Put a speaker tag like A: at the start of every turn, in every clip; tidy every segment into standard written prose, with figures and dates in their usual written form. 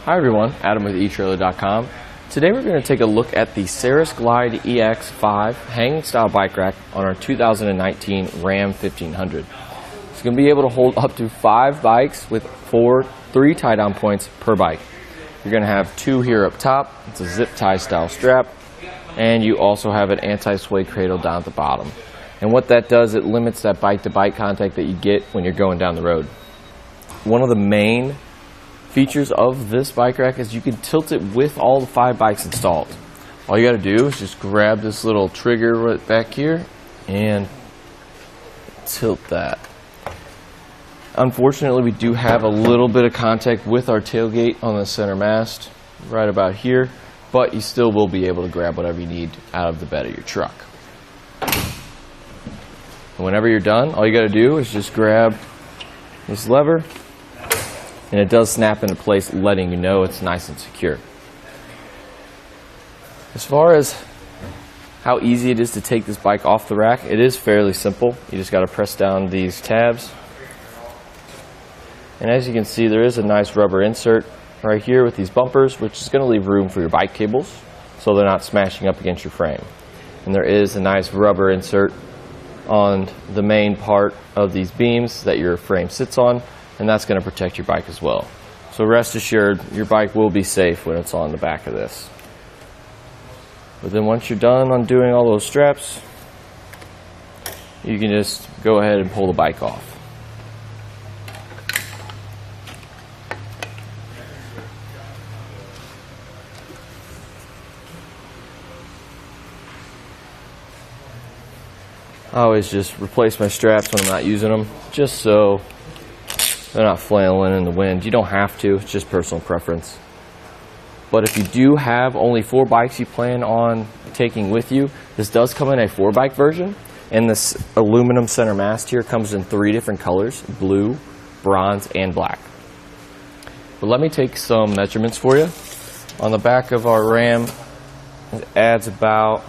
A: Hi everyone, Adam with etrailer.com. Today we're going to take a look at the Saris Glide EX5 hanging style bike rack on our 2019 Ram 1500. It's going to be able to hold up to 5 bikes with 3 tie down points per bike. You're going to have 2 here up top. It's a zip tie style strap, and you also have an anti-sway cradle down at the bottom. And what that does, it limits that bike to bike contact that you get when you're going down the road. One of the main features of this bike rack is you can tilt it with all the 5 bikes installed. All you got to do is just grab this little trigger right back here and tilt that. Unfortunately, we do have a little bit of contact with our tailgate on the center mast right about here, but you still will be able to grab whatever you need out of the bed of your truck. And whenever you're done, all you got to do is just grab this lever, and it does snap into place, letting you know it's nice and secure. As far as how easy it is to take this bike off the rack, it is fairly simple. You just got to press down these tabs. And as you can see, there is a nice rubber insert right here with these bumpers, which is going to leave room for your bike cables so they're not smashing up against your frame. And there is a nice rubber insert on the main part of these beams that your frame sits on, and that's going to protect your bike as well. So rest assured, your bike will be safe when it's on the back of this. But then once you're done undoing all those straps, you can just go ahead and pull the bike off. I always just replace my straps when I'm not using them, just so they're not flailing in the wind. You don't have to, it's just personal preference. But if you do have only 4 bikes you plan on taking with you, this does come in a 4-bike version, and this aluminum center mast here comes in 3 different colors: blue, bronze, and black. But let me take some measurements for you. On the back of our Ram, it adds about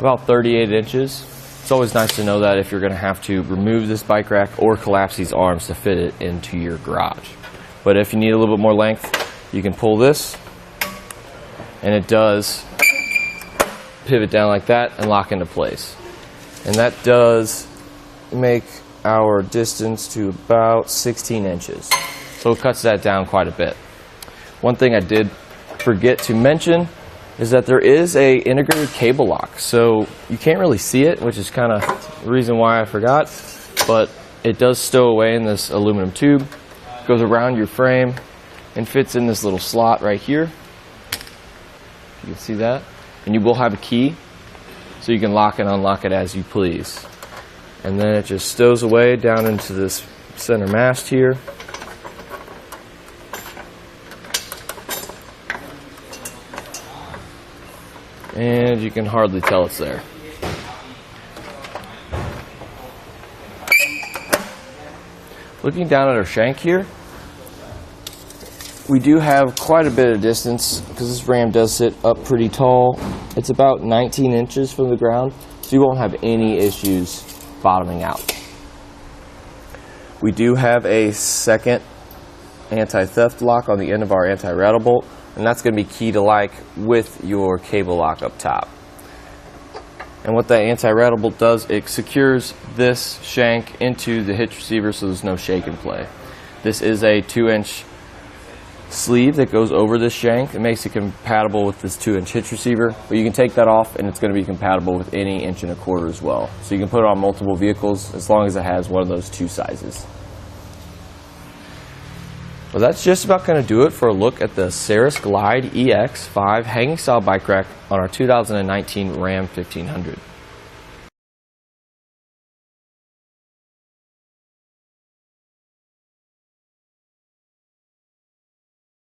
A: 38 inches. It's always nice to know that if you're going to have to remove this bike rack or collapse these arms to fit it into your garage. But if you need a little bit more length, you can pull this, and it does pivot down like that and lock into place. And that does make our distance to about 16 inches. So it cuts that down quite a bit. One thing I did forget to mention is that there is a integrated cable lock. So you can't really see it, which is kind of the reason why I forgot, but it does stow away in this aluminum tube, goes around your frame, and fits in this little slot right here. You can see that. And you will have a key, so you can lock and unlock it as you please. And then it just stows away down into this center mast here. And you can hardly tell it's there. Looking down at our shank here, we do have quite a bit of distance because this Ram does sit up pretty tall. It's about 19 inches from the ground, so you won't have any issues bottoming out. We do have a second anti-theft lock on the end of our anti-rattle bolt, and that's going to be key to like with your cable lock up top. And what that anti-rattle bolt does, it secures this shank into the hitch receiver so there's no shake and play. This is a 2-inch sleeve that goes over this shank. It makes it compatible with this 2-inch hitch receiver, but you can take that off and it's going to be compatible with any 1 1/4 as well. So you can put it on multiple vehicles as long as it has one of those 2 sizes. Well, that's just about going to do it for a look at the Saris Glide EX5 hanging style bike rack on our 2019 Ram 1500.